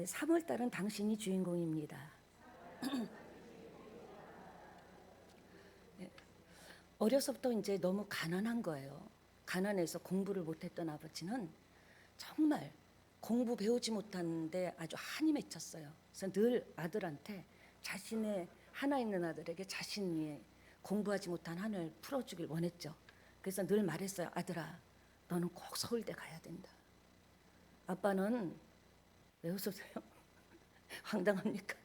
3월달은 당신이 주인공입니다. 어려서부터 이제 너무 가난한 거예요. 가난해서 공부를 못했던 아버지는 정말 공부 배우지 못하는데 아주 한이 맺혔어요. 그래서 늘 아들한테 자신의 하나 있는 아들에게 자신이 공부하지 못한 한을 풀어주길 원했죠. 그래서 늘 말했어요. 아들아, 너는 꼭 서울대 가야 된다. 아빠는 왜 웃으세요? 황당합니까?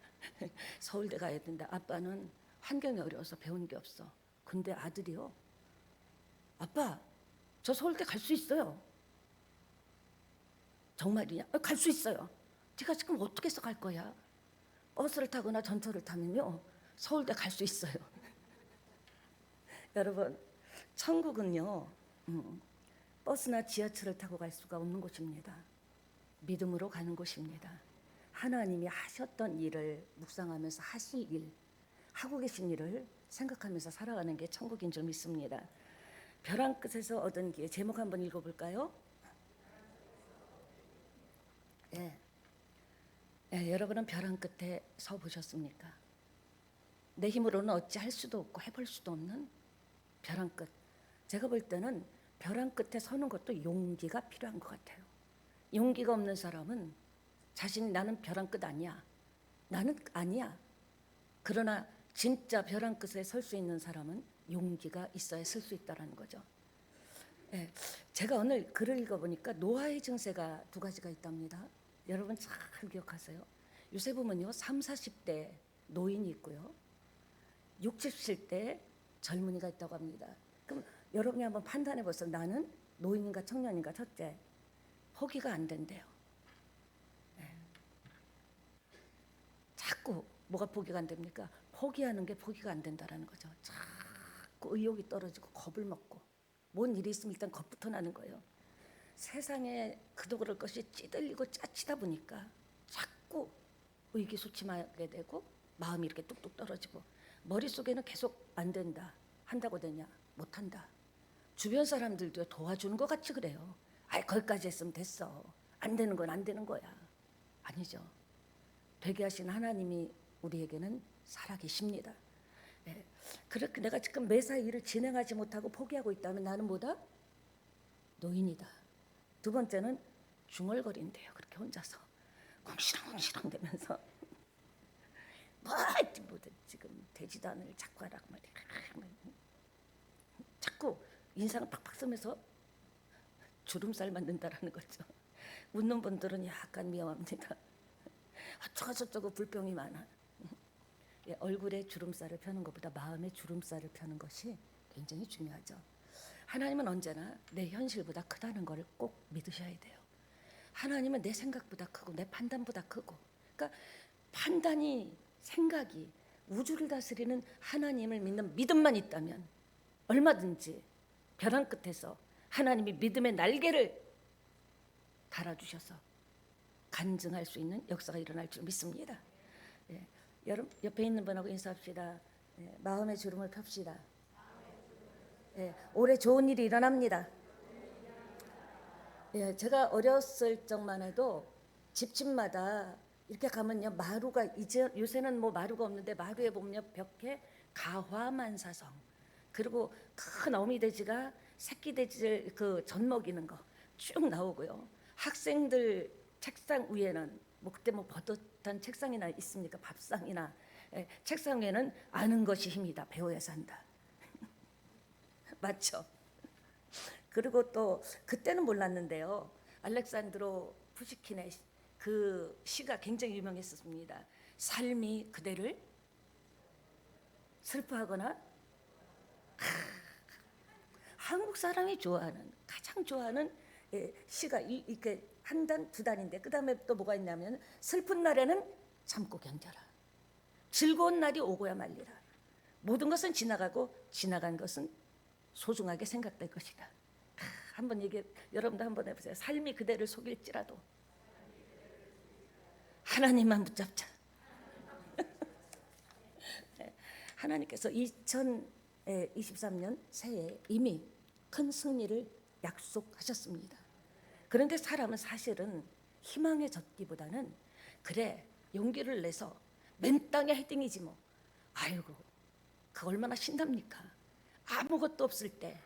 서울대 가야 된다. 아빠는 환경이 어려워서 배운 게 없어. 근데 아들이요. 아빠, 저 서울대 갈 수 있어요. 정말이냐? 갈 수 있어요. 네가 지금 어떻게 해서 갈 거야? 버스를 타거나 전철을 타면요. 서울대 갈 수 있어요. 여러분, 천국은요. 버스나 지하철을 타고 갈 수가 없는 곳입니다. 믿음으로 가는 곳입니다. 하나님이 하셨던 일을 묵상하면서 하실 일, 하고 계신 일을 생각하면서 살아가는 게 천국인 줄 믿습니다. 벼랑 끝에서 얻은 기회, 제목 한번 읽어볼까요? 여러분은 벼랑 끝에 서 보셨습니까? 내 힘으로는 어찌할 수도 없고 해볼 수도 없는 벼랑 끝. 제가 볼 때는 벼랑 끝에 서는 것도 용기가 필요한 것 같아요. 용기가 없는 사람은 자신이 나는 벼랑 끝 아니야. 나는 아니야. 그러나 진짜 벼랑 끝에 설 수 있는 사람은 용기가 있어야 설 수 있다는 거죠. 제가 오늘 글을 읽어보니까 노화의 증세가 두 가지가 있답니다. 여러분 잘 기억하세요. 요새 보면요, 30, 40대 노인이 있고요, 60, 70대 젊은이가 있다고 합니다. 그럼 여러분이 한번 판단해 보세요. 나는 노인인가 청년인가. 첫째, 포기가 안 된대요. 자꾸 뭐가 포기가 안 됩니까? 포기하는 게 포기가 안 된다라는 거죠. 자꾸 의욕이 떨어지고 겁을 먹고 뭔 일이 있으면 일단 겁부터 나는 거예요. 세상에 그도 그럴 것이 찌들리고 짜치다 보니까 자꾸 의기소침하게 되고 마음이 이렇게 뚝뚝 떨어지고 머릿속에는 계속 안 된다. 한다고 되냐? 못한다. 주변 사람들도 도와주는 것 같이 그래요. 아이, 거기까지 했으면 됐어. 안 되는 건 안 되는 거야. 아니죠. 되게 하신 하나님이 우리에게는 살아계십니다. 그렇게 내가 지금 매사 일을 진행하지 못하고 포기하고 있다면 나는 뭐다? 노인이다. 두 번째는 중얼거린대요. 그렇게 혼자서 궁시렁궁시렁 대면서 뭐 지금 되지도 않을 자꾸 하라고 말이야. 자꾸 인상을 팍팍 쓰면서 주름살 만든다라는 거죠. 웃는 분들은 약간 미워합니다. 어쩌고 불평이 많아. 얼굴에 주름살을 펴는 것보다 마음에 주름살을 펴는 것이 굉장히 중요하죠. 하나님은 언제나 내 현실보다 크다는 걸 꼭 믿으셔야 돼요. 하나님은 내 생각보다 크고 내 판단보다 크고, 그러니까 판단이, 생각이 우주를 다스리는 하나님을 믿는 믿음만 있다면 얼마든지 벼랑 끝에서 하나님이 믿음의 날개를 달아주셔서 간증할 수 있는 역사가 일어날 줄 믿습니다. 여러분 옆에 있는 분하고 인사합시다. 마음의 주름을 펴시다. 올해 좋은 일이 일어납니다. 제가 어렸을 적만 해도 집집마다 이렇게 가면요, 마루가, 이제 요새는 뭐 마루가 없는데 마루에 보면 벽에 가화만사성, 그리고 큰 어미돼지가 새끼돼지를 그 젖 먹이는 거 쭉 나오고요. 학생들 책상 위에는 뭐 그때 뭐 버젓한 책상이나 있습니까? 밥상이나. 책상 위에는 아는 것이 힘이다. 배워야 산다. 맞죠? 그리고 또 그때는 몰랐는데요. 알렉산드로 푸시킨의 그 시가 굉장히 유명했었습니다. 삶이 그대를 슬퍼하거나, 한국 사람이 좋아하는, 가장 좋아하는 시가 이렇게 한 단, 두 단인데, 그 다음에 또 뭐가 있냐면, 슬픈 날에는 참고 견뎌라. 즐거운 날이 오고야 말리라. 모든 것은 지나가고 지나간 것은 소중하게 생각될 것이다. 한번 여러분도 한번 해보세요. 삶이 그대를 속일지라도 하나님만 붙잡자. 하나님께서 2023년 새해에 이미 큰 승리를 약속하셨습니다. 그런데 사람은 사실은 희망에 젖기보다는 그래, 용기를 내서 맨 땅에 헤딩이지 뭐. 아이고, 그 얼마나 신납니까? 아무것도 없을 때,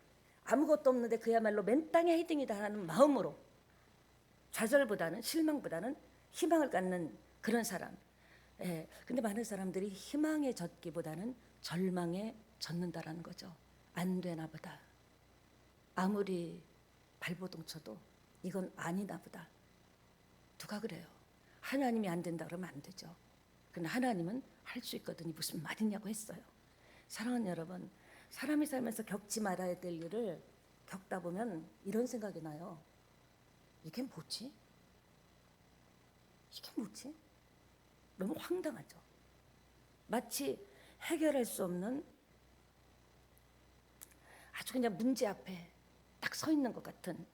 아무것도 없는데 그야말로 맨 땅에 헤딩이다 하는 마음으로 좌절보다는, 실망보다는 희망을 갖는 그런 사람. 예, 근데 많은 사람들이 희망에 젖기보다는 절망에 젖는다라는 거죠. 안 되나 보다. 아무리 발버둥 쳐도 이건 아니나 보다. 누가 그래요? 하나님이 안 된다 그러면 안 되죠. 그러나 하나님은 할 수 있거든요. 무슨 말이냐고 했어요. 사랑하는 여러분, 사람이 살면서 겪지 말아야 될 일을 겪다 보면 이런 생각이 나요. 이게 뭐지? 이게 뭐지? 너무 황당하죠. 마치 해결할 수 없는 아주 그냥 문제 앞에 딱 서 있는 것 같은.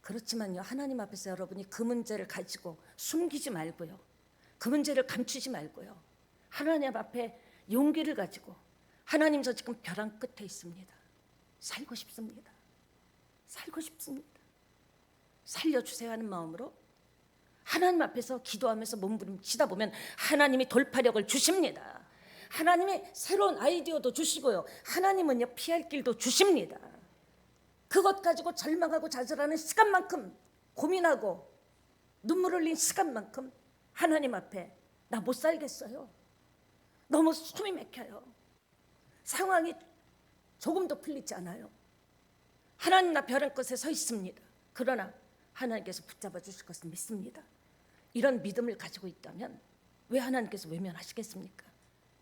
그렇지만요, 하나님 앞에서 여러분이 그 문제를 가지고 숨기지 말고요, 그 문제를 감추지 말고요, 하나님 앞에 용기를 가지고, 하나님 저 지금 벼랑 끝에 있습니다. 살고 싶습니다. 살고 싶습니다. 살려주세요 하는 마음으로 하나님 앞에서 기도하면서 몸부림치다 보면 하나님이 돌파력을 주십니다. 하나님이 새로운 아이디어도 주시고요, 하나님은요 피할 길도 주십니다. 그것 가지고 절망하고 좌절하는 시간만큼, 고민하고 눈물 흘린 시간만큼 하나님 앞에 나 못 살겠어요, 너무 숨이 막혀요, 상황이 조금도 풀리지 않아요, 하나님 나 벼랑 끝에 서 있습니다. 그러나 하나님께서 붙잡아 주실 것을 믿습니다. 이런 믿음을 가지고 있다면 왜 하나님께서 외면하시겠습니까?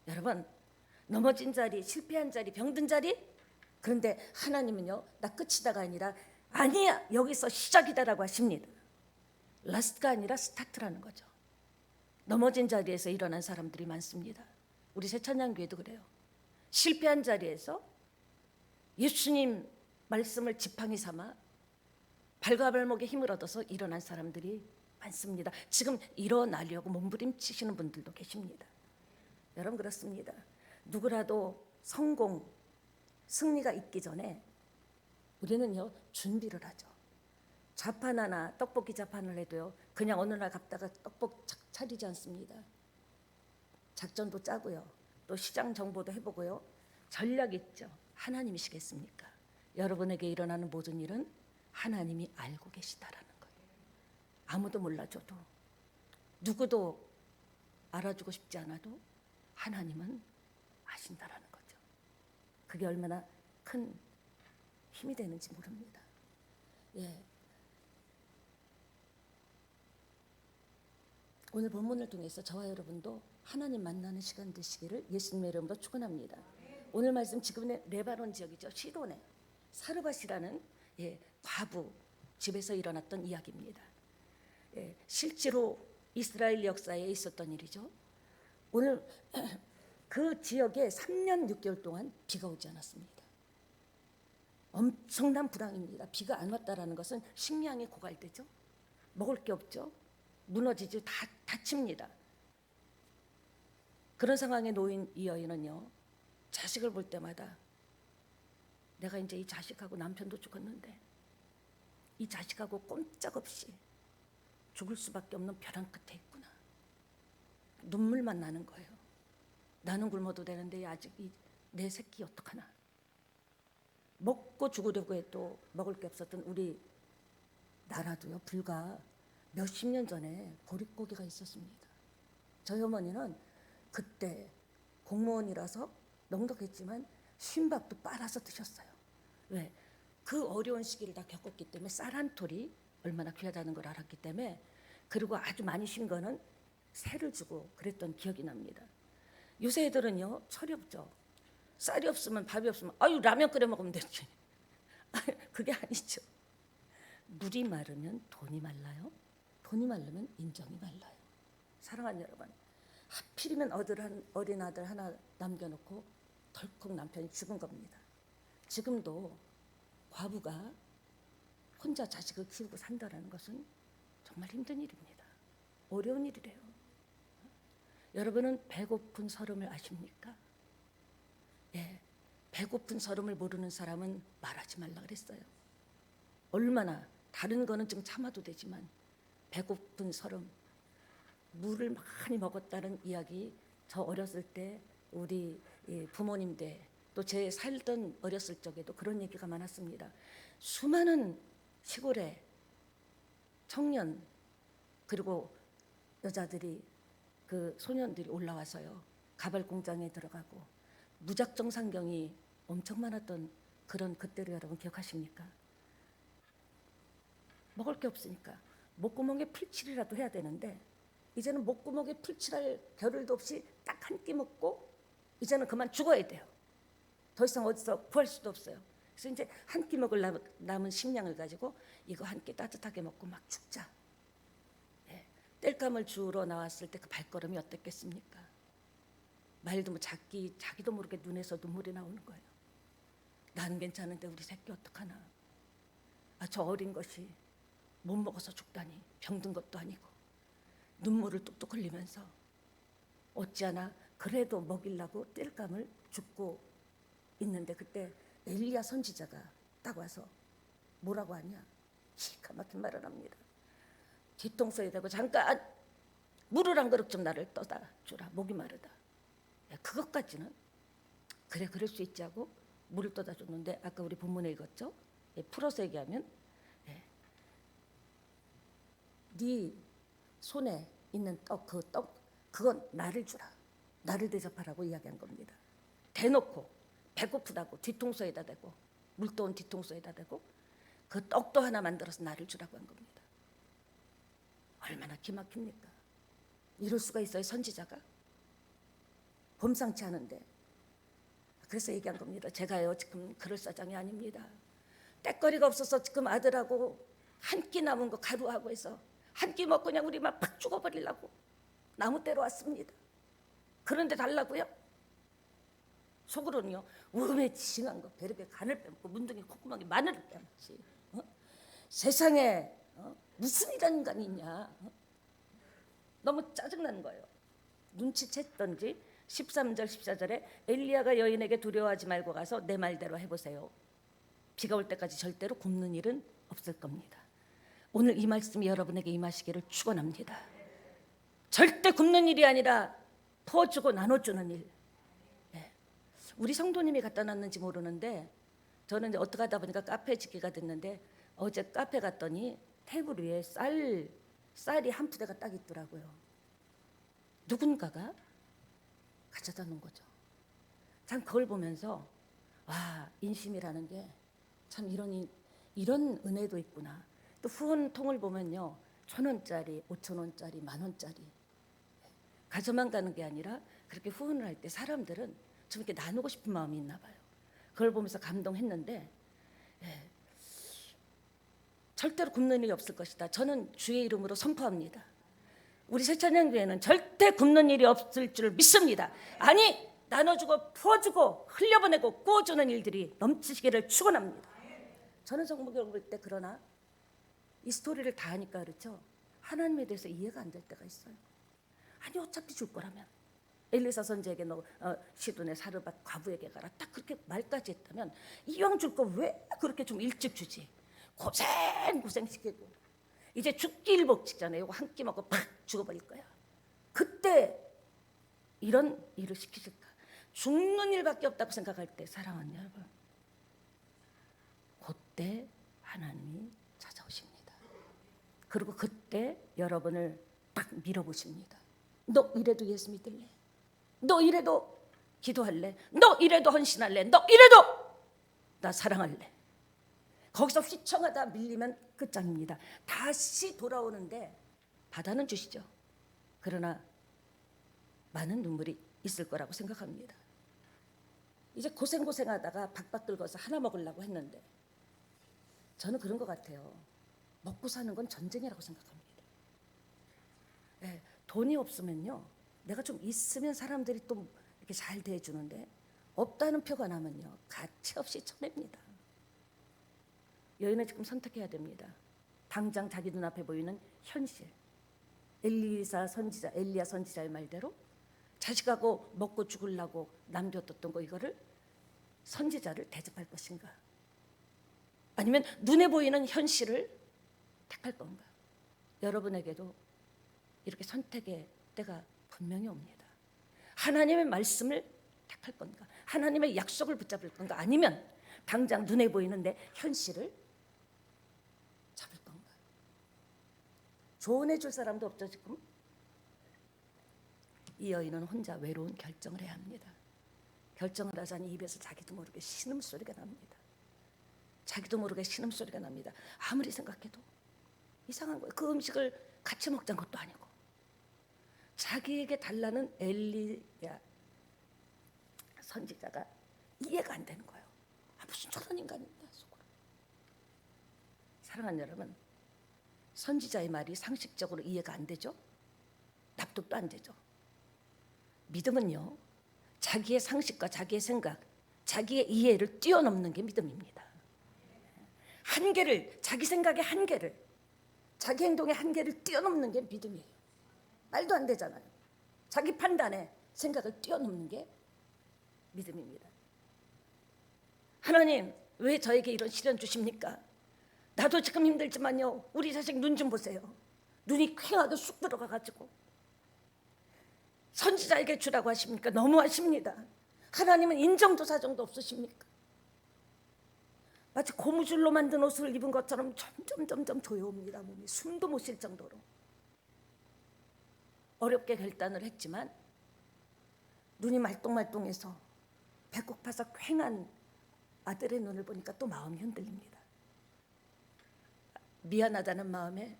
여러분, 넘어진 자리, 실패한 자리, 병든 자리, 그런데 하나님은요 나 끝이다가 아니라 아니야, 여기서 시작이다라고 하십니다. 라스트가 아니라 스타트라는 거죠. 넘어진 자리에서 일어난 사람들이 많습니다. 우리 새찬양교회도 그래요. 실패한 자리에서 예수님 말씀을 지팡이 삼아 발과 발목에 힘을 얻어서 일어난 사람들이 많습니다. 지금 일어나려고 몸부림치시는 분들도 계십니다. 여러분, 그렇습니다. 누구라도 성공, 승리가 있기 전에 우리는요 준비를 하죠. 자판 하나, 떡볶이 자판을 해도요 그냥 어느 날 갔다가 떡볶이 차리지 않습니다. 작전도 짜고요, 또 시장 정보도 해보고요, 전략 있죠. 하나님이시겠습니까? 여러분에게 일어나는 모든 일은 하나님이 알고 계시다라는 거예요. 아무도 몰라줘도, 누구도 알아주고 싶지 않아도 하나님은 아신다라는 거죠. 그게 얼마나 큰 힘이 되는지 모릅니다. 예. 오늘 본문을 통해서 저와 여러분도 하나님 만나는 시간 되시기를 예수님의 이름으로 축원합니다. 오늘 말씀 지금의 레바논 지역이죠. 시돈의 사르밧이라는 과부 집에서 일어났던 이야기입니다. 실제로 이스라엘 역사에 있었던 일이죠. 오늘 그 지역에 3년 6개월 동안 비가 오지 않았습니다. 엄청난 불황입니다. 비가 안 왔다라는 것은 식량이 고갈되죠. 먹을 게 없죠. 무너지죠. 다 다칩니다. 그런 상황에 놓인 이 여인은요, 자식을 볼 때마다 내가 이제 이 자식하고 남편도 죽었는데 이 자식하고 꼼짝없이 죽을 수밖에 없는 벼랑 끝에 있구나. 눈물만 나는 거예요. 나는 굶어도 되는데 아직 내 새끼 어떡하나. 먹고 죽으려고 해도 먹을 게 없었던 우리 나라도요 불과 몇십 년 전에 보릿고기가 있었습니다. 저희 어머니는 그때 공무원이라서 넉넉했지만 쉰밥도 빨아서 드셨어요. 왜? 그 어려운 시기를 다 겪었기 때문에 쌀 한 톨이 얼마나 귀하다는 걸 알았기 때문에. 그리고 아주 많이 쉰 거는 새를 주고 그랬던 기억이 납니다. 요새 애들은요 철이 없죠. 쌀이 없으면 밥이 없으면 아유 라면 끓여 먹으면 되지. 그게 아니죠. 물이 마르면 돈이 말라요. 돈이 마르면 인정이 말라요. 사랑하는 여러분, 하필이면 어린 아들 하나 남겨놓고 덜컥 남편이 죽은 겁니다. 지금도 과부가 혼자 자식을 키우고 산다는 것은 정말 힘든 일입니다. 어려운 일이래요. 여러분은 배고픈 서름을 아십니까? 예, 배고픈 서름을 모르는 사람은 말하지 말라 그랬어요. 얼마나 다른 거는 좀 참아도 되지만 배고픈 서름, 물을 많이 먹었다는 이야기, 저 어렸을 때 우리 부모님 때 또 제 살던 어렸을 적에도 그런 얘기가 많았습니다. 수많은 시골의 청년 그리고 여자들이 그 소년들이 올라와서요 가발 공장에 들어가고 무작정 상경이 엄청 많았던 그런 그때를 여러분 기억하십니까? 먹을 게 없으니까 목구멍에 풀칠이라도 해야 되는데 이제는 목구멍에 풀칠할 겨를도 없이 딱 한 끼 먹고 이제는 그만 죽어야 돼요. 더 이상 어디서 구할 수도 없어요. 그래서 이제 한 끼 먹을 남은 식량을 가지고 이거 한 끼 따뜻하게 먹고 막 죽자. 예. 땔감을 주우러 나왔을 때 그 발걸음이 어땠겠습니까? 말도 뭐 자기도 모르게 눈에서 눈물이 나오는 거예요. 나는 괜찮은데 우리 새끼 어떡하나. 저 어린 것이 못 먹어서 죽다니 병든 것도 아니고 눈물을 뚝뚝 흘리면서 어찌하나 그래도 먹이려고 땔감을 줍고 있는데 그때 엘리야 선지자가 딱 와서 뭐라고 하냐 기가 막힌 말을 합니다. 뒤통수에 대고 잠깐 물을 한 그릇 좀 나를 떠다 주라 목이 마르다. 그것까지는 그래 그럴 수 있지 하고 물을 떠다 줬는데 아까 우리 본문에 읽었죠. 풀어서 얘기하면 네 손에 있는 떡 그건 나를 주라 나를 대접하라고 이야기한 겁니다. 대놓고 배고프다고 뒤통수에다 대고 물 떠온 뒤통수에다 대고 그 떡도 하나 만들어서 나를 주라고 한 겁니다. 얼마나 기막힙니까? 이럴 수가 있어요 선지자가? 범상치 않은데. 그래서 얘기한 겁니다. 제가요 지금 그럴사장이 아닙니다. 떼거리가 없어서 지금 아들하고 한 끼 남은 거 가루하고 해서 한 끼 먹고 그냥 우리만 팍 죽어버리려고 나무떼로 왔습니다. 그런데 달라고요? 속으로는요 우음에 지싱한 거 베르게 간을 빼먹고 문둥이 콧구멍에 마늘을 빼먹지. 세상에 무슨 이런 인간이 있냐. 너무 짜증나는 거예요. 눈치챘던지 13절 14절에 엘리야가 여인에게 두려워하지 말고 가서 내 말대로 해보세요. 비가 올 때까지 절대로 굶는 일은 없을 겁니다. 오늘 이 말씀이 여러분에게 임하시기를 축원합니다. 절대 굶는 일이 아니라 퍼주고 나눠주는 일. 우리 성도님이 갖다 놨는지 모르는데 저는 이제 어떻게 하다 보니까 카페 짓기가 됐는데 어제 카페 갔더니 테이블 위에 쌀이 한 푸대가 딱 있더라고요. 누군가가 가져다 놓은 거죠. 참 그걸 보면서 와 인심이라는 게 참 이런 은혜도 있구나. 또 후원통을 보면요 1,000원짜리, 5,000원짜리, 10,000원짜리 가져만 가는 게 아니라 그렇게 후원을 할 때 사람들은 좀 이렇게 나누고 싶은 마음이 있나 봐요. 그걸 보면서 감동했는데 절대로 굶는 일이 없을 것이다. 저는 주의 이름으로 선포합니다. 우리 새천년교회는 절대 굶는 일이 없을 줄 믿습니다. 아니 나눠주고 부어주고 흘려보내고 구워주는 일들이 넘치시기를 축원합니다. 저는 성경을 볼 때 그러나 이 스토리를 다 하니까 그렇죠. 하나님에 대해서 이해가 안 될 때가 있어요. 아니 어차피 줄 거라면 엘리사 선지에게 너 시돈의 사르밧 과부에게 가라 딱 그렇게 말까지 했다면 이왕 줄 거 왜 그렇게 좀 일찍 주지. 고생시키고 이제 죽기 일복 직전에 이거 한 끼 먹고 팍 죽어버릴 거야. 그때 이런 일을 시키실까. 죽는 일밖에 없다고 생각할 때 사랑하는 여러분 그때 하나님이 찾아오십니다. 그리고 그때 여러분을 딱 밀어보십니다. 너 이래도 예수 믿을래? 너 이래도 기도할래? 너 이래도 헌신할래? 너 이래도 나 사랑할래? 거기서 휘청하다 밀리면 끝장입니다. 다시 돌아오는데 바다는 주시죠. 그러나 많은 눈물이 있을 거라고 생각합니다. 이제 고생하다가 박박 긁어서 하나 먹으려고 했는데 저는 그런 것 같아요. 먹고 사는 건 전쟁이라고 생각합니다. 돈이 없으면요 내가 좀 있으면 사람들이 또 이렇게 잘 대해주는데 없다는 표가 나면요 가치 없이 쳐냅니다. 여인은 지금 선택해야 됩니다. 당장 자기 눈앞에 보이는 현실. 엘리야 선지자의 말대로 자식하고 먹고 죽으려고 남겨뒀던 거 이거를 선지자를 대접할 것인가? 아니면 눈에 보이는 현실을 택할 건가? 여러분에게도 이렇게 선택의 때가 분명히 옵니다. 하나님의 말씀을 택할 건가? 하나님의 약속을 붙잡을 건가? 아니면 당장 눈에 보이는데 현실을 잡을 건가? 조언해 줄 사람도 없죠 지금. 이 여인은 혼자 외로운 결정을 해야 합니다. 결정을 하자니 입에서 자기도 모르게 신음소리가 납니다. 자기도 모르게 신음소리가 납니다. 아무리 생각해도 이상한 거예요. 그 음식을 같이 먹자는 것도 아니고 자기에게 달라는 엘리야 선지자가 이해가 안 되는 거예요. 무슨 저런 인간인가 속으로. 사랑하는 여러분, 선지자의 말이 상식적으로 이해가 안 되죠? 납득도 안 되죠? 믿음은요, 자기의 상식과 자기의 생각, 자기의 이해를 뛰어넘는 게 믿음입니다. 한계를, 자기 생각의 한계를, 자기 행동의 한계를 뛰어넘는 게 믿음이에요. 말도 안 되잖아요. 자기 판단에 생각을 뛰어넘는 게 믿음입니다. 하나님, 왜 저에게 이런 시련 주십니까? 나도 지금 힘들지만요, 우리 자식 눈 좀 보세요. 눈이 퀭하게 쑥 들어가가지고 선지자에게 주라고 하십니까? 너무하십니다. 하나님은 인정도 사정도 없으십니까? 마치 고무줄로 만든 옷을 입은 것처럼 점점 조여옵니다. 몸이 숨도 못 쉴 정도로. 어렵게 결단을 했지만 눈이 말똥말똥해서 배고파서 퀭한 아들의 눈을 보니까 또 마음이 흔들립니다. 미안하다는 마음에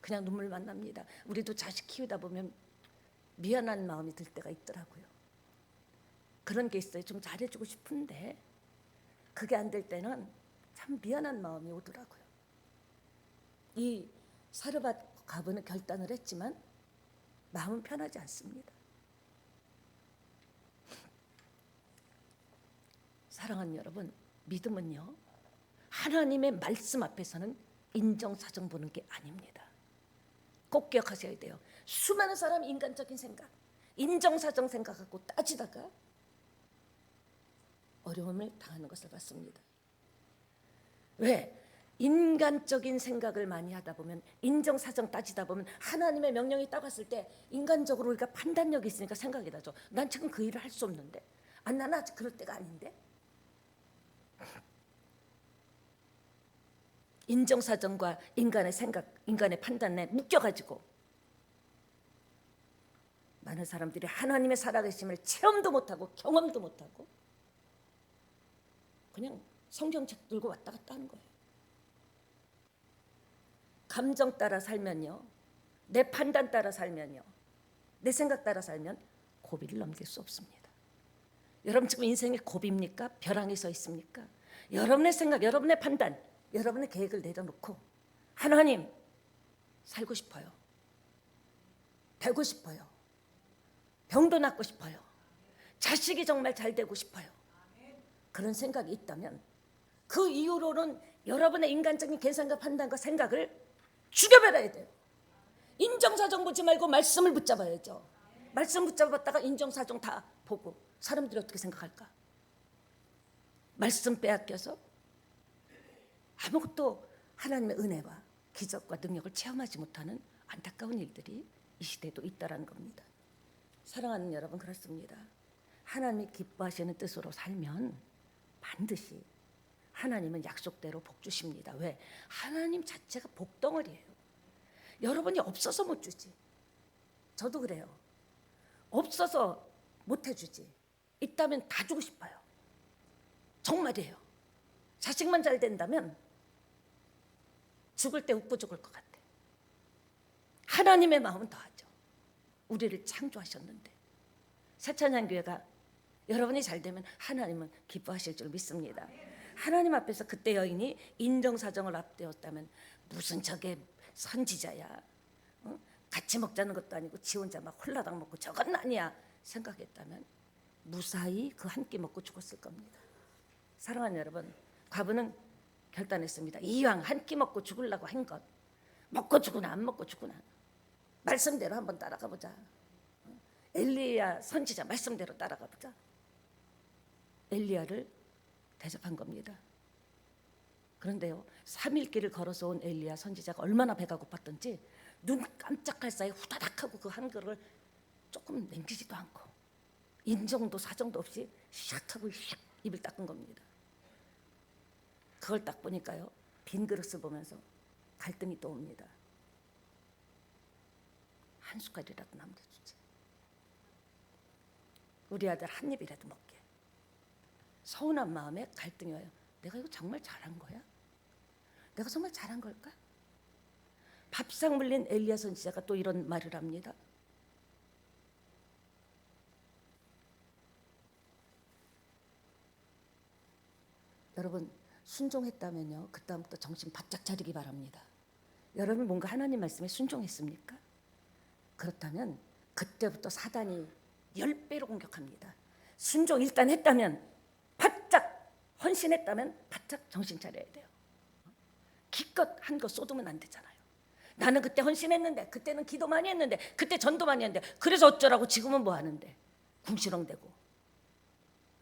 그냥 눈물만 납니다. 우리도 자식 키우다 보면 미안한 마음이 들 때가 있더라고요. 그런 게 있어요. 좀 잘해주고 싶은데 그게 안 될 때는 참 미안한 마음이 오더라고요. 이 사르밧 과부는 결단을 했지만 마음은 편하지 않습니다. 사랑하는 여러분, 믿음은요, 하나님의 말씀 앞에서는 인정사정 보는 게 아닙니다. 꼭 기억하셔야 돼요. 수많은 사람이 인간적인 생각, 인정사정 생각하고 따지다가 어려움을 당하는 것을 봤습니다. 왜? 인간적인 생각을 많이 하다 보면, 인정사정 따지다 보면 하나님의 명령이 딱 왔을 때 인간적으로 우리가 판단력이 있으니까 생각이 나죠. 난 지금 그 일을 할 수 없는데, 나는 아직 그럴 때가 아닌데. 인정사정과 인간의 생각, 인간의 판단에 묶여가지고 많은 사람들이 하나님의 살아계심을 체험도 못하고 경험도 못하고 그냥 성경책 들고 왔다 갔다 하는 거예요. 감정 따라 살면요, 내 판단 따라 살면요, 내 생각 따라 살면 고비를 넘길 수 없습니다. 여러분 지금 인생이 고비입니까? 벼랑에 서 있습니까? 여러분의 생각, 여러분의 판단, 여러분의 계획을 내려놓고 하나님, 살고 싶어요. 되고 싶어요. 병도 낫고 싶어요. 자식이 정말 잘 되고 싶어요. 그런 생각이 있다면 그 이후로는 여러분의 인간적인 계산과 판단과 생각을 죽여버려야 돼요. 인정사정 보지 말고 말씀을 붙잡아야죠. 말씀 붙잡았다가 인정사정 다 보고 사람들이 어떻게 생각할까? 말씀 빼앗겨서 아무것도 하나님의 은혜와 기적과 능력을 체험하지 못하는 안타까운 일들이 이 시대에도 있다는 겁니다. 사랑하는 여러분, 그렇습니다. 하나님이 기뻐하시는 뜻으로 살면 반드시 하나님은 약속대로 복 주십니다. 왜? 하나님 자체가 복덩어리예요. 여러분이 없어서 못 주지. 저도 그래요. 없어서 못 해주지. 있다면 다 주고 싶어요. 정말이에요. 자식만 잘 된다면 죽을 때 웃고 죽을 것 같아. 하나님의 마음은 더하죠. 우리를 창조하셨는데. 새찬양교회가 여러분이 잘 되면 하나님은 기뻐하실 줄 믿습니다. 하나님 앞에서 그때 여인이 인정사정을 앞대었다면 무슨 저게 선지자야, 같이 먹자는 것도 아니고 지 혼자 막 홀라당 먹고 저건 아니야 생각했다면 무사히 그 한 끼 먹고 죽었을 겁니다. 사랑하는 여러분, 과부는 결단했습니다. 이왕 한 끼 먹고 죽으려고 한 것, 먹고 죽으나 안 먹고 죽으나 말씀대로 한번 따라가 보자. 엘리야 선지자 말씀대로 따라가 보자. 엘리야를 대접한 겁니다. 그런데요, 3일 길을 걸어서 온 엘리야 선지자가 얼마나 배가 고팠던지 눈 깜짝할 사이 후다닥 하고 그 한글을 조금 남기지도 않고 인정도 사정도 없이 샥 하고 샥 입을 닦은 겁니다. 그걸 딱 보니까요, 빈 그릇을 보면서 갈등이 또 옵니다. 한 숟갈이라도 남겨주지, 우리 아들 한 입이라도 먹게. 서운한 마음에 갈등이 와요. 내가 이거 정말 잘한 거야? 내가 정말 잘한 걸까? 밥상 물린 엘리야 선지자가 또 이런 말을 합니다. 여러분, 순종했다면요, 그 다음부터 정신 바짝 차리기 바랍니다. 여러분 뭔가 하나님 말씀에 순종했습니까? 그렇다면 그때부터 사단이 10배로 공격합니다. 순종 일단 했다면, 바짝 헌신했다면 바짝 정신 차려야 돼요. 기껏 한 거 쏟으면 안 되잖아요. 나는 그때 헌신했는데, 그때는 기도 많이 했는데, 그때 전도 많이 했는데, 그래서 어쩌라고. 지금은 뭐 하는데? 궁시렁대고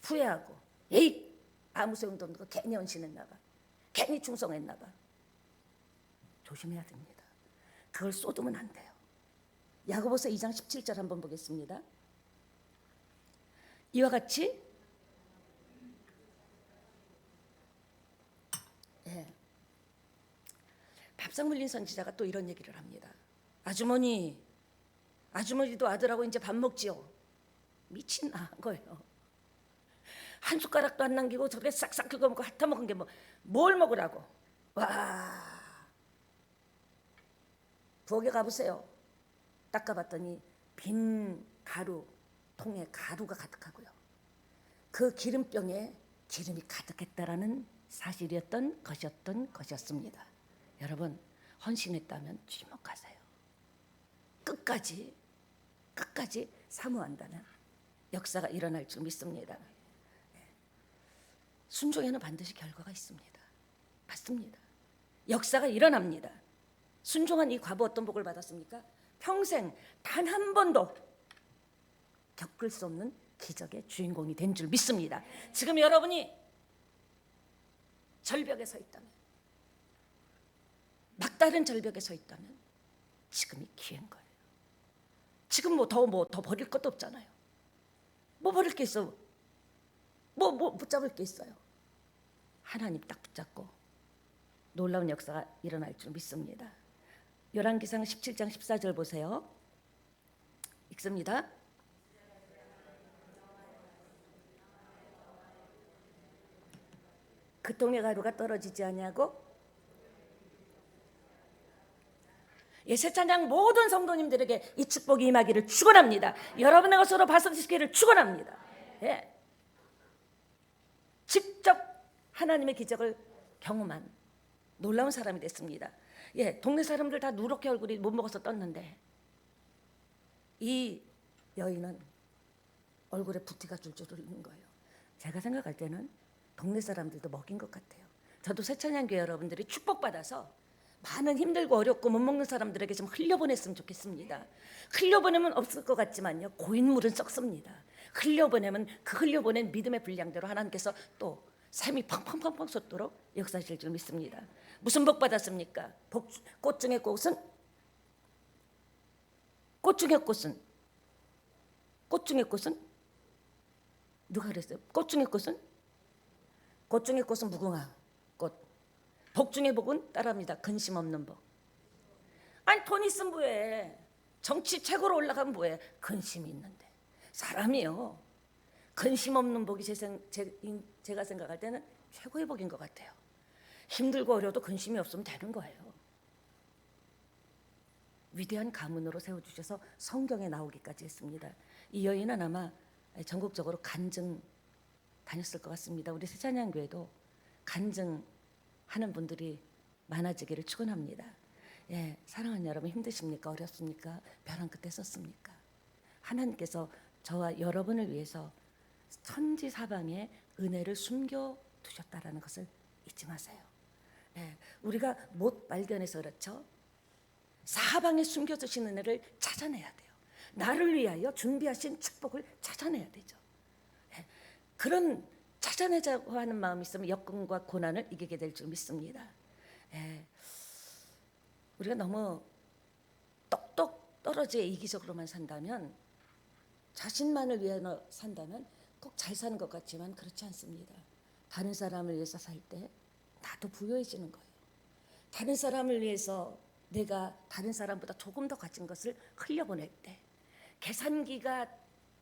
후회하고, 에이 아무 소용도 없는 거 괜히 헌신했나 봐, 괜히 충성했나 봐. 조심해야 됩니다. 그걸 쏟으면 안 돼요. 야고보서 2장 17절 한번 보겠습니다. 이와 같이 밥상 물린 선지자가 또 이런 얘기를 합니다. 아주머니도 아들하고 이제 밥 먹지요. 미친 거예요. 한 숟가락도 안 남기고 저렇게 싹싹 긁어먹고 핥아먹은 게 뭘 먹으라고. 와, 부엌에 가보세요. 닦아봤더니 빈 가루 통에 가루가 가득하고요, 그 기름병에 기름이 가득했다라는 사실이었던 것이었습니다. 여러분, 헌신했다면 주목하세요. 끝까지 사모한다면 역사가 일어날 줄 믿습니다. 순종에는 반드시 결과가 있습니다. 맞습니다. 역사가 일어납니다. 순종한 이 과부 어떤 복을 받았습니까? 평생 단 한 번도 겪을 수 없는 기적의 주인공이 된 줄 믿습니다. 지금 여러분이 절벽에 서 있다면, 막다른 절벽에 서 있다면 지금이 기회인 거예요. 지금 더 버릴 것도 없잖아요. 뭐 버릴 게 있어? 뭐 붙잡을 게 있어요? 하나님 딱 붙잡고 놀라운 역사가 일어날 줄 믿습니다. 열왕기상 17장 14절 보세요. 읽습니다. 그 통에 가루가 떨어지지 아니하고. 새 찬양 모든 성도님들에게 이 축복이 임하기를 축원합니다. 여러분의 것으로 발성시키기를 축원합니다. 예. 직접 하나님의 기적을 경험한 놀라운 사람이 됐습니다. 예, 동네 사람들 다 누렇게 얼굴이 못 먹어서 떴는데 이 여인은 얼굴에 붓기가 줄줄 흐르는 거예요. 제가 생각할 때는 동네 사람들도 먹인 것 같아요. 저도 새찬양교회 여러분들이 축복받아서 많은 힘들고 어렵고 못 먹는 사람들에게 좀 흘려보냈으면 좋겠습니다. 흘려보내면 없을 것 같지만요, 고인물은 썩습니다. 흘려보내면 그 흘려보낸 믿음의 분량대로 하나님께서 또 삶이 펑펑펑펑 솟도록 역사하실 줄 믿습니다. 무슨 복 받았습니까? 꽃 중의 꽃은 누가 그랬어요? 꽃 중의 꽃은 무궁화 꽃. 복 중의 복은 따라합니다. 근심 없는 복. 아니, 돈 있으면 뭐해? 정치 최고로 올라가면 뭐해? 근심이 있는데. 사람이요, 근심 없는 복이 제가 생각할 때는 최고의 복인 것 같아요. 힘들고 어려도 근심이 없으면 되는 거예요. 위대한 가문으로 세워주셔서 성경에 나오기까지 했습니다. 이 여인은 아마 전국적으로 간증 다녔을 것 같습니다. 우리 새찬양교회도 간증하는 분들이 많아지기를 축원합니다. 예, 사랑하는 여러분, 힘드십니까? 어렵습니까? 벼랑 끝에 섰습니까? 하나님께서 저와 여러분을 위해서 천지사방에 은혜를 숨겨두셨다라는 것을 잊지 마세요. 예, 우리가 못 발견해서 그렇죠. 사방에 숨겨두신 은혜를 찾아내야 돼요. 나를 위하여 준비하신 축복을 찾아내야 되죠. 예, 그런 찾아내자고 하는 마음이 있으면 역경과 고난을 이기게 될 줄 믿습니다. 예, 우리가 너무 떨어져 이기적으로만 산다면, 자신만을 위해 산다면 꼭 잘 사는 것 같지만 그렇지 않습니다. 다른 사람을 위해서 살 때 나도 부유해지는 거예요. 다른 사람을 위해서 내가 다른 사람보다 조금 더 가진 것을 흘려보낼 때, 계산기가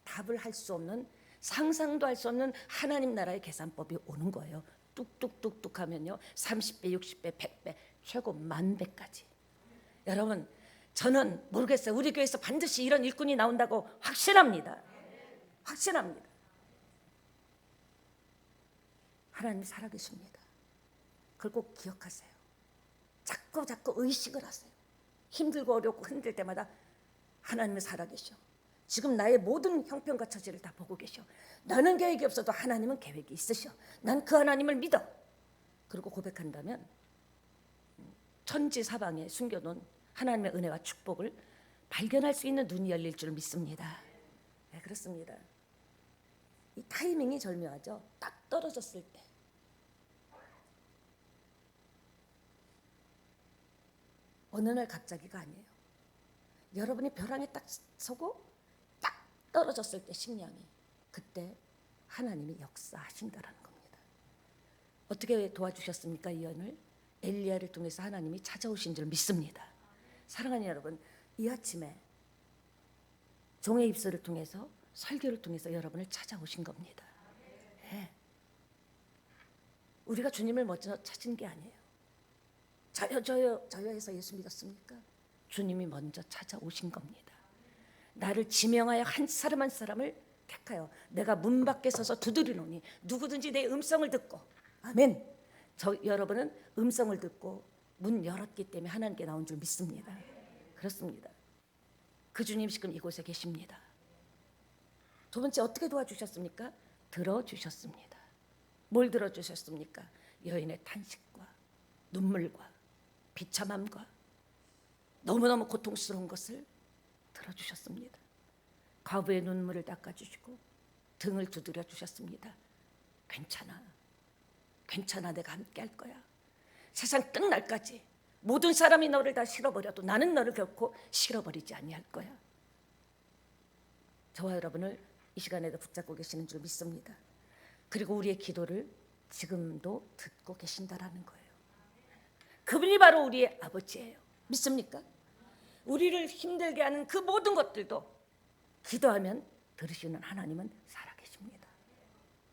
답을 할 수 없는, 상상도 할 수 없는 하나님 나라의 계산법이 오는 거예요. 뚝뚝뚝뚝 하면요, 30배, 60배, 100배, 최고 10,000배까지. 여러분, 저는 모르겠어요. 우리 교회에서 반드시 이런 일꾼이 나온다고 확신합니다. 확신합니다. 하나님이 살아계십니다. 그걸 꼭 기억하세요. 자꾸 의식을 하세요. 힘들고 어렵고 힘들 때마다 하나님이 살아계셔. 지금 나의 모든 형편과 처지를 다 보고 계셔. 나는 계획이 없어도 하나님은 계획이 있으셔. 난 그 하나님을 믿어. 그리고 고백한다면 천지 사방에 숨겨놓은 하나님의 은혜와 축복을 발견할 수 있는 눈이 열릴 줄 믿습니다. 네, 그렇습니다. 이 타이밍이 절묘하죠. 딱 떨어졌을 때. 어느 날 갑자기가 아니에요. 여러분이 벼랑에 딱 서고 딱 떨어졌을 때, 식량이, 그때 하나님이 역사하신다라는 겁니다. 어떻게 도와주셨습니까? 이 연을 엘리야를 통해서 하나님이 찾아오신 줄 믿습니다. 사랑하는 여러분, 이 아침에 종의 입술을 통해서, 설교를 통해서 여러분을 찾아오신 겁니다. 네. 우리가 주님을 먼저 찾은 게 아니에요. 저요 해서 예수 믿었습니까? 주님이 먼저 찾아오신 겁니다. 나를 지명하여 한 사람 한 사람을 택하여 내가 문 밖에 서서 두드리노니 누구든지 내 음성을 듣고, 아멘. 여러분은 음성을 듣고 문 열었기 때문에 하나님께 나온 줄 믿습니다. 그렇습니다. 그 주님 지금 이곳에 계십니다. 두 번째, 어떻게 도와주셨습니까? 들어주셨습니다. 뭘 들어주셨습니까? 여인의 탄식과 눈물과 비참함과 너무너무 고통스러운 것을 들어주셨습니다. 과부의 눈물을 닦아주시고 등을 두드려 주셨습니다. 괜찮아, 괜찮아, 내가 함께 할 거야. 세상 끝날까지 모든 사람이 너를 다 싫어버려도 나는 너를 결코 싫어버리지 아니할 거야. 저와 여러분을 이 시간에도 붙잡고 계시는 줄 믿습니다. 그리고 우리의 기도를 지금도 듣고 계신다라는 거예요. 그분이 바로 우리의 아버지예요. 믿습니까? 우리를 힘들게 하는 그 모든 것들도 기도하면 들으시는 하나님은 살아계십니다.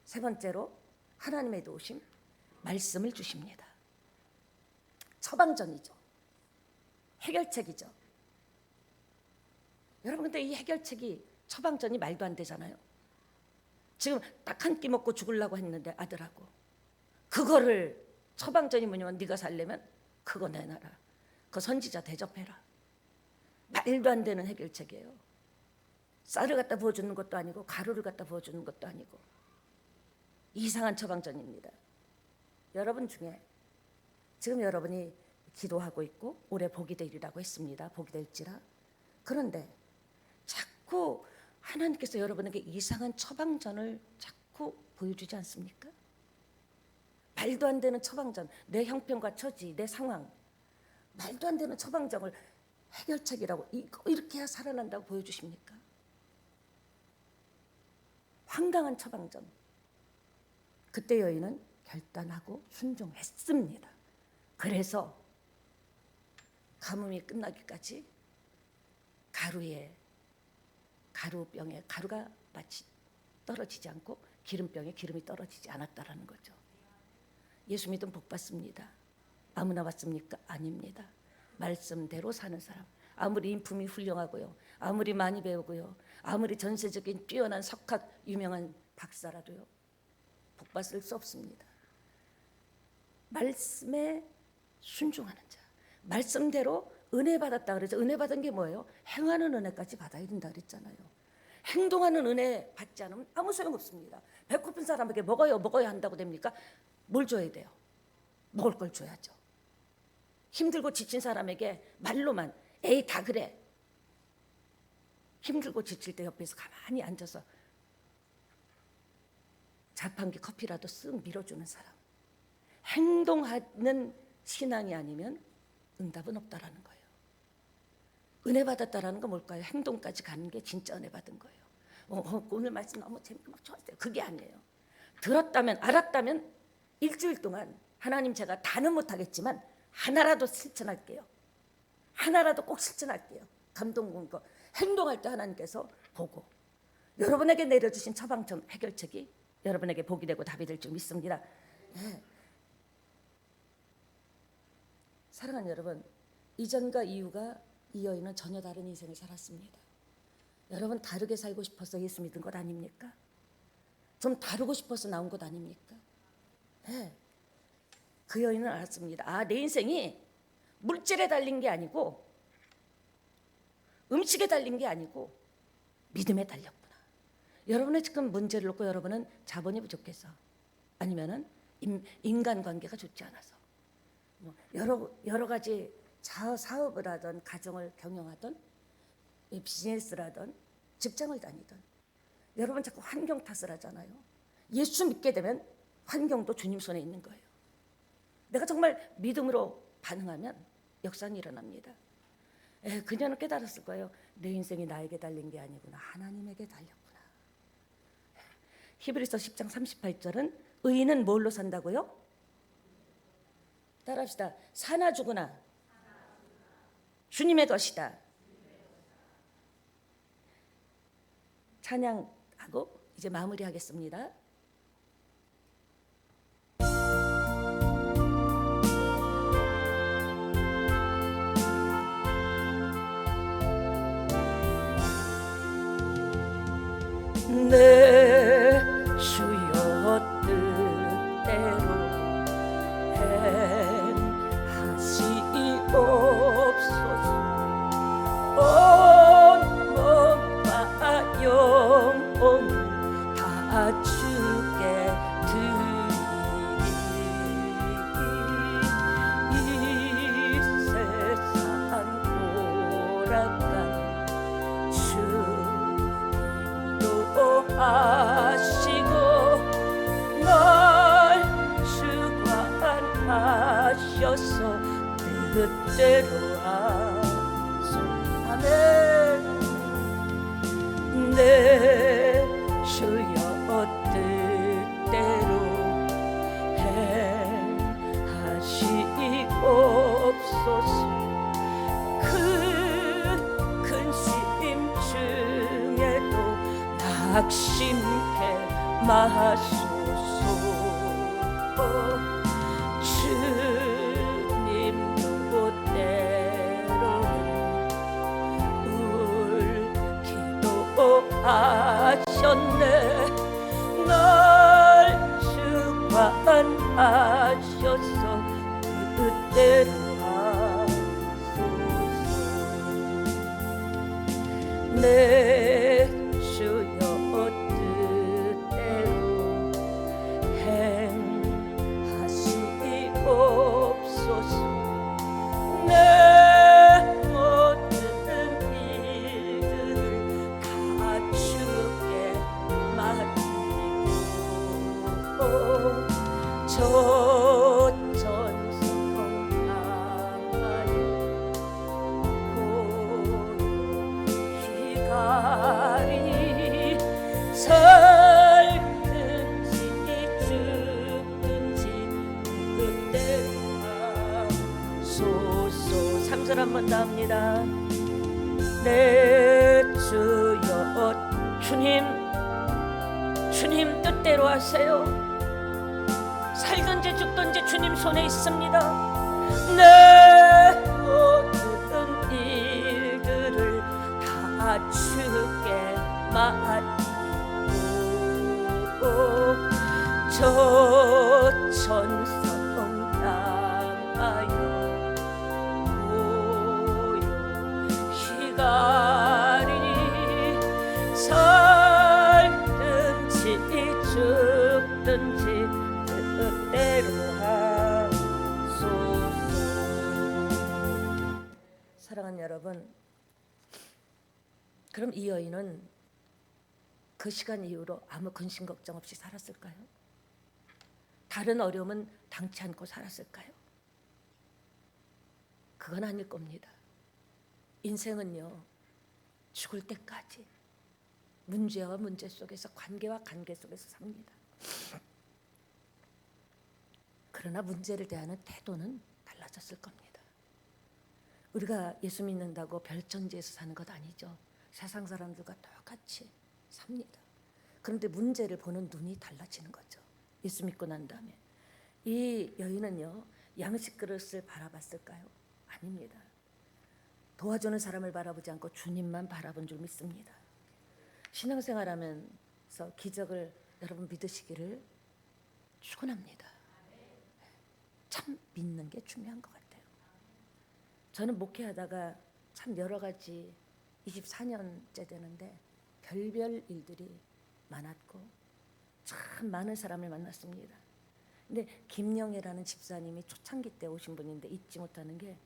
세 번째로, 하나님의 도우심, 말씀을 주십니다. 처방전이죠. 해결책이죠. 여러분, 근데 이 해결책이, 처방전이 말도 안 되잖아요. 지금 딱 한 끼 먹고 죽으려고 했는데 아들하고, 그거를 처방전이 뭐냐면 네가 살려면 그거 내놔라. 그 선지자 대접해라. 말도 안 되는 해결책이에요. 쌀을 갖다 부어주는 것도 아니고 가루를 갖다 부어주는 것도 아니고 이상한 처방전입니다. 여러분 중에 지금 여러분이 기도하고 있고 올해 복이 되리라고 했습니다. 복이 될지라. 그런데 자꾸 하나님께서 여러분에게 이상한 처방전을 자꾸 보여주지 않습니까? 말도 안 되는 처방전, 내 형편과 처지, 내 상황, 말도 안 되는 처방전을 해결책이라고, 이렇게 해야 살아난다고 보여주십니까? 황당한 처방전. 그때 여인은 결단하고 순종했습니다. 그래서 가뭄이 끝나기까지 가루병에 가루가 마치 떨어지지 않고 기름병에 기름이 떨어지지 않았다라는 거죠. 예수 믿으면 복 받습니다. 아무나 받습니까? 아닙니다. 말씀대로 사는 사람, 아무리 인품이 훌륭하고요, 아무리 많이 배우고요, 아무리 전세적인 뛰어난 석학 유명한 박사라도요, 복 받을 수 없습니다. 말씀에 순종하는 자, 말씀대로 은혜 받았다 그러죠. 은혜 받은 게 뭐예요? 행하는 은혜까지 받아야 된다 그랬잖아요. 행동하는 은혜 받지 않으면 아무 소용 없습니다. 배고픈 사람에게 먹어야 한다고 됩니까? 뭘 줘야 돼요? 먹을 걸 줘야죠. 힘들고 지친 사람에게 말로만 에이 다 그래. 힘들고 지칠 때 옆에서 가만히 앉아서 자판기 커피라도 쓱 밀어주는 사람. 행동하는 신앙이 아니면 응답은 없다라는 거예요. 은혜 받았다라는 건 뭘까요? 행동까지 가는 게 진짜 은혜 받은 거예요. 오늘 말씀 너무 재밌고 막 좋았어요. 그게 아니에요. 들었다면 알았다면 일주일 동안 하나님 제가 다는 못하겠지만 하나라도 실천할게요. 하나라도 꼭 실천할게요. 감동 온 거. 행동할 때 하나님께서 보고 여러분에게 내려주신 처방전 해결책이 여러분에게 복이 되고 답이 될 줄 믿습니다. 네. 사랑하는 여러분, 이전과 이후가 이 여인은 전혀 다른 인생을 살았습니다. 여러분 다르게 살고 싶어서 예수 믿은 것 아닙니까? 좀 다르고 싶어서 나온 것 아닙니까? 네. 그 여인은 알았습니다. 아, 내 인생이 물질에 달린 게 아니고 음식에 달린 게 아니고 믿음에 달렸구나. 여러분의 지금 문제를 놓고 여러분은 자본이 부족해서 아니면은 인간관계가 좋지 않아서 뭐 여러 가지 사업을 하던 가정을 경영하던 비즈니스를 하던 직장을 다니던 여러분 자꾸 환경 탓을 하잖아요. 예수 믿게 되면 환경도 주님 손에 있는 거예요. 내가 정말 믿음으로 반응하면 역사는 일어납니다. 그녀는 깨달았을 거예요. 내 인생이 나에게 달린 게 아니구나. 하나님에게 달렸구나. 히브리서 10장 38절은 의인은 뭘로 산다고요? 따라합시다. 사나 죽으나 주님의 것이다. 찬양하고 이제 마무리하겠습니다. 내 주여 뜻대로 행하시옵소서. 온 몸과 영혼을 다 주께 드리리. 이 세상 돌아간 하시고 널 주관하셔서 뜻대로 하소. 아멘. 내 주여 뜻대로 행하시옵소서. 그 근심 중에도 낙심케 마소서. 주님도 때로는 울기도 하셨네. 널 주관하셔서 뜻대로 하소서. 내 주여 뜻대로 행하시옵소서. 내 모든 일들을 다 주께 맡기고 저 천성 향하여 살든지 죽든지 그대로 하소서. 3절 한 번 더 합니다. 내 주여 주님 뜻대로 하세요. 살든지 죽든지 주님 손에 있습니다. 내 모든 일들을 다 주께 맡기고 저 천성 향하여 고요 기다리니 살든지 죽든지 뜻대로 하소서. 사랑하는 여러분, 그럼 이 여인은 그 시간 이후로 아무 근심 걱정 없이 살았을까요? 다른 어려움은 당치 않고 살았을까요? 그건 아닐 겁니다. 인생은요, 죽을 때까지 문제와 문제 속에서, 관계와 관계 속에서 삽니다. 그러나 문제를 대하는 태도는 달라졌을 겁니다. 우리가 예수 믿는다고 별천지에서 사는 것 아니죠. 세상 사람들과 똑같이 삽니다. 그런데 문제를 보는 눈이 달라지는 거죠. 예수 믿고 난 다음에. 이 여인은요, 양식 그릇을 바라봤을까요? 아닙니다. 도와주는 사람을 바라보지 않고 주님만 바라본 줄 믿습니다. 신앙생활하면서 기적을 여러분 믿으시기를 축원합니다. 참 믿는 게 중요한 것 같아요. 저는 목회하다가 참 여러 가지 24년째 되는데 별별 일들이 많았고 참 많은 사람을 만났습니다. 근데 김영애라는 집사님이 초창기 때 오신 분인데 잊지 못하는 게,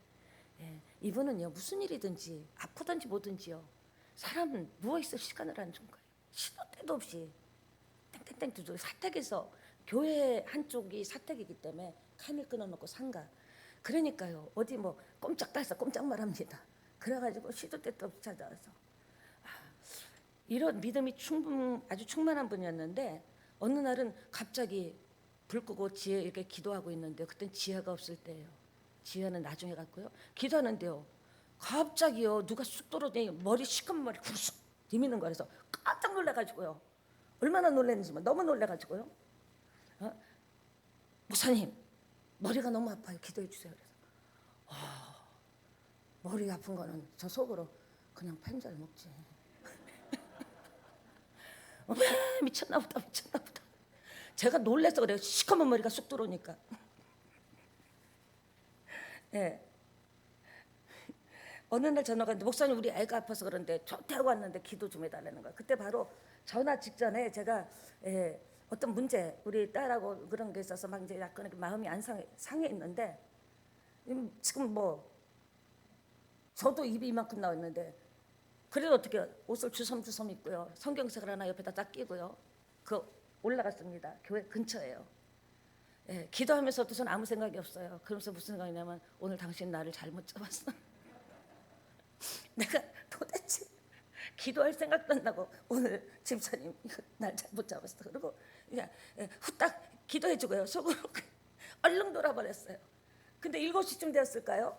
이분은요, 무슨 일이든지 아프든지 뭐든지요, 사람은 누워있을 시간을 안 준 거예요. 시도 때도 없이 땡땡땡 두고, 사택에서 교회 한쪽이 사택이기 때문에 칸을 끊어놓고 상가, 그러니까요 어디 뭐 꼼짝 달싹 꼼짝 말합니다. 그래가지고 시도 때도 없이 찾아와서, 이런 믿음이 아주 충만한 분이었는데 어느 날은 갑자기 불 끄고 지혜 이렇게 기도하고 있는데, 그땐 지혜가 없을 때예요. 지혜는 나중에 갔고요. 기도하는데요, 갑자기요 누가 쑥 떨어지니 머리 시커먼 머리 굴쑥 디미는 거라서 깜짝 놀래가지고요. 얼마나 놀랐는지 너무 놀래가지고요. 목사님 머리가 너무 아파요. 기도해 주세요. 그래서 머리 아픈 거는 저 속으로 그냥 펜잘 먹지. 미쳤나 보다. 제가 놀래서 그래요. 시커먼 머리가 쑥 들어오니까. 네. 어느 날 전화가 왔는데, 목사님 우리 애가 아파서 그런데 조퇴하고 왔는데 기도 좀 해달라는 거예요. 그때 바로 전화 직전에 제가 어떤 문제, 우리 딸하고 그런 게 있어서 막 이제 약간 마음이 안 상해 있는데, 지금 뭐 저도 입이 이만큼 나왔는데, 그래도 어떻게 옷을 주섬주섬 입고요, 성경책을 하나 옆에다 딱 끼고요, 올라갔습니다. 교회 근처예요. 기도하면서도 저는 아무 생각이 없어요. 그러면서 무슨 생각이냐면, 오늘 당신 나를 잘못 잡았어. 내가 도대체 기도할 생각도 안 나고 오늘 집사님 이거 날 잘못 잡았어. 그리고 그냥 후딱 기도해주고요, 속으로 얼른 돌아버렸어요. 근데 7시쯤 되었을까요?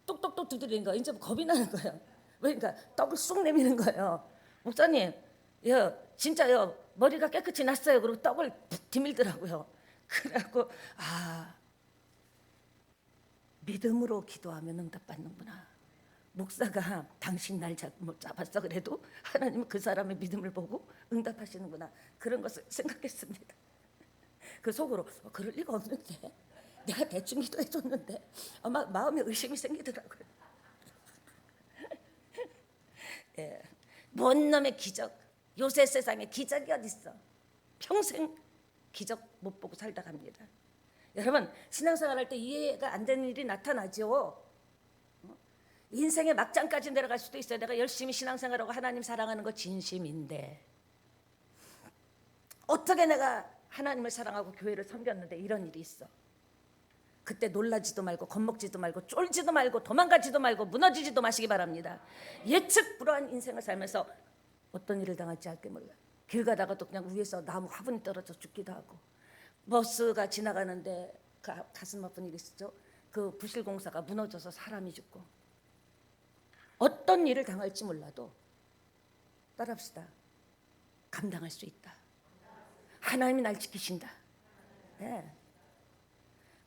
똑똑똑 두드리는 거, 이제 겁이 나는 거예요. 그러니까 떡을 쑥 내미는 거예요. 목사님, 진짜요, 머리가 깨끗이 났어요. 그리고 떡을 디밀더라고요. 그래갖고 믿음으로 기도하면 응답받는구나. 목사가 당신 날 잘못 잡았어 그래도 하나님은 그 사람의 믿음을 보고 응답하시는구나. 그런 것을 생각했습니다. 그 속으로 그럴 리가 없는데, 내가 대충 기도해줬는데 아마 마음에 의심이 생기더라고요. 뭔 놈의 기적, 요새 세상에 기적이 어딨어. 평생 기적 못 보고 살다 갑니다. 여러분, 신앙생활 할 때 이해가 안 되는 일이 나타나죠. 인생의 막장까지 내려갈 수도 있어요. 내가 열심히 신앙생활하고 하나님 사랑하는 거 진심인데 어떻게 내가 하나님을 사랑하고 교회를 섬겼는데 이런 일이 있어. 그때 놀라지도 말고 겁먹지도 말고 쫄지도 말고 도망가지도 말고 무너지지도 마시기 바랍니다. 예측 불허한 인생을 살면서 어떤 일을 당할지 알게 몰라요. 길 가다가도 그냥 위에서 나무 화분이 떨어져 죽기도 하고, 버스가 지나가는데 가슴 아픈 일이 있었죠. 그 부실공사가 무너져서 사람이 죽고, 어떤 일을 당할지 몰라도 따라합시다. 감당할 수 있다. 하나님이 날 지키신다.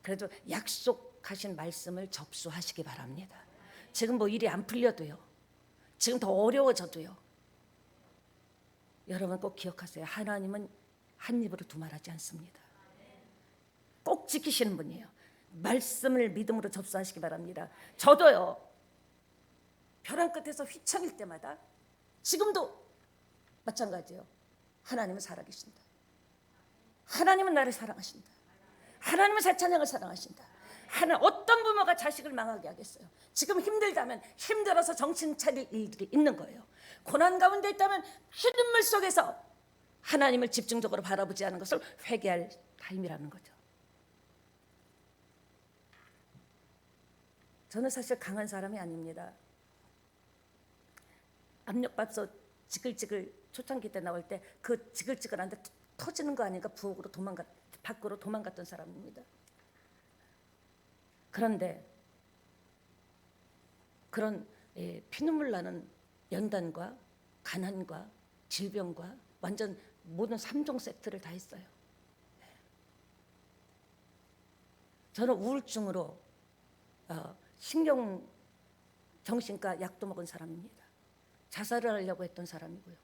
그래도 약속하신 말씀을 접수하시기 바랍니다. 지금 뭐 일이 안 풀려도요, 지금 더 어려워져도요, 여러분 꼭 기억하세요. 하나님은 한 입으로 두말하지 않습니다. 꼭 지키시는 분이에요. 말씀을 믿음으로 접수하시기 바랍니다. 저도요, 벼랑 끝에서 휘청일 때마다, 지금도 마찬가지예요. 하나님은 살아계신다. 하나님은 나를 사랑하신다. 하나님은 새 찬양을 사랑하신다. 어떤 부모가 자식을 망하게 하겠어요? 지금 힘들다면 힘들어서 정신 차릴 일들이 있는 거예요. 고난 가운데 있다면 흰눈물 속에서 하나님을 집중적으로 바라보지 않은 것을 회개할 타임이라는 거죠. 저는 사실 강한 사람이 아닙니다. 압력밥솥 지글지글 초창기 때 나올 때 그 지글지글한데 터지는 거 아닌가 부엌으로 밖으로 도망갔던 사람입니다. 그런데 그런 피눈물 나는 연단과 가난과 질병과 완전 모든 3종 세트를 다 했어요. 저는 우울증으로 신경 정신과 약도 먹은 사람입니다. 자살을 하려고 했던 사람이고요.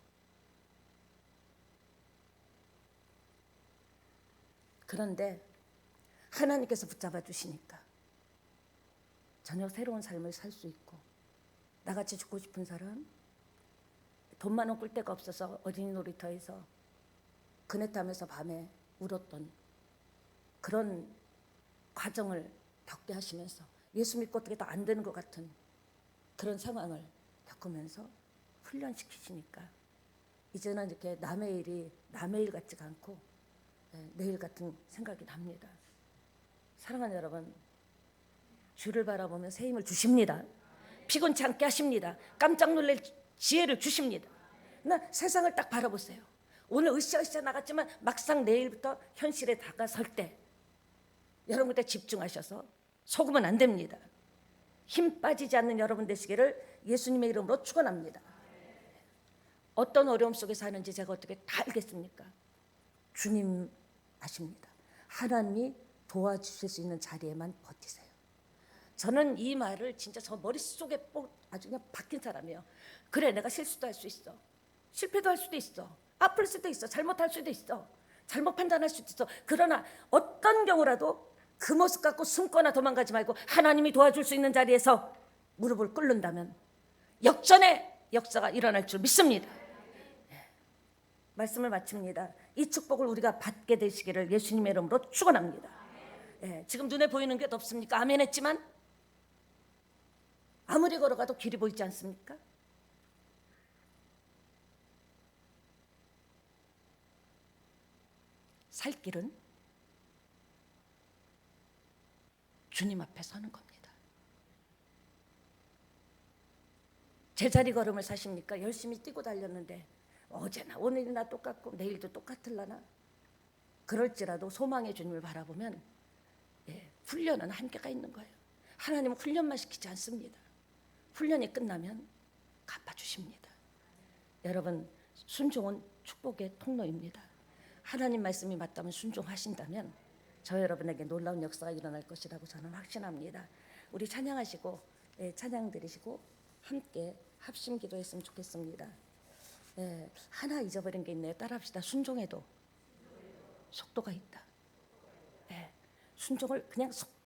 그런데 하나님께서 붙잡아 주시니까 전혀 새로운 삶을 살 수 있고, 나같이 죽고 싶은 사람, 돈 많은 꿀 데가 없어서 어린이 놀이터에서 그네 타면서 밤에 울었던 그런 과정을 겪게 하시면서 예수 믿고 어떻게 다 안 되는 것 같은 그런 상황을 겪으면서 훈련시키시니까 이제는 이렇게 남의 일이 남의 일 같지가 않고 내 일 같은 생각이 납니다. 사랑하는 여러분, 주를 바라보면 새 힘을 주십니다. 피곤치 않게 하십니다. 깜짝 놀랄 지혜를 주십니다. 나 세상을 딱 바라보세요. 오늘 으쌰으쌰 나갔지만 막상 내일부터 현실에 다가설 때 여러분 그때 집중하셔서 속으면 안 됩니다. 힘 빠지지 않는 여러분 되시기를 예수님의 이름으로 축원합니다. 어떤 어려움 속에 사는지 제가 어떻게 다 알겠습니까? 주님 아십니다. 하나님이 도와주실 수 있는 자리에만 버티세요. 저는 이 말을 진짜 저 머릿속에 아주 그냥 박힌 사람이에요. 그래, 내가 실수도 할 수 있어. 실패도 할 수도 있어. 아플 수도 있어. 잘못할 수도 있어. 잘못 판단할 수도 있어. 그러나 어떤 경우라도 그 모습 갖고 숨거나 도망가지 말고 하나님이 도와줄 수 있는 자리에서 무릎을 꿇는다면 역전의 역사가 일어날 줄 믿습니다. 말씀을 마칩니다. 이 축복을 우리가 받게 되시기를 예수님의 이름으로 축원합니다. 지금 눈에 보이는 게 없습니까? 아멘 했지만 아무리 걸어가도 길이 보이지 않습니까? 살 길은 주님 앞에 서는 겁니다. 제자리 걸음을 사십니까? 열심히 뛰고 달렸는데 어제나 오늘이나 똑같고 내일도 똑같을라나? 그럴지라도 소망의 주님을 바라보면 훈련은 한계가 있는 거예요. 하나님은 훈련만 시키지 않습니다. 훈련이 끝나면 갚아주십니다. 여러분, 순종은 축복의 통로입니다. 하나님 말씀이 맞다면 순종하신다면 저 여러분에게 놀라운 역사가 일어날 것이라고 저는 확신합니다. 우리 찬양하시고 찬양 드리시고 함께 합심 기도했으면 좋겠습니다. 하나 잊어버린 게 있네요. 따라합시다. 순종에도 속도가 있다. 순종을 그냥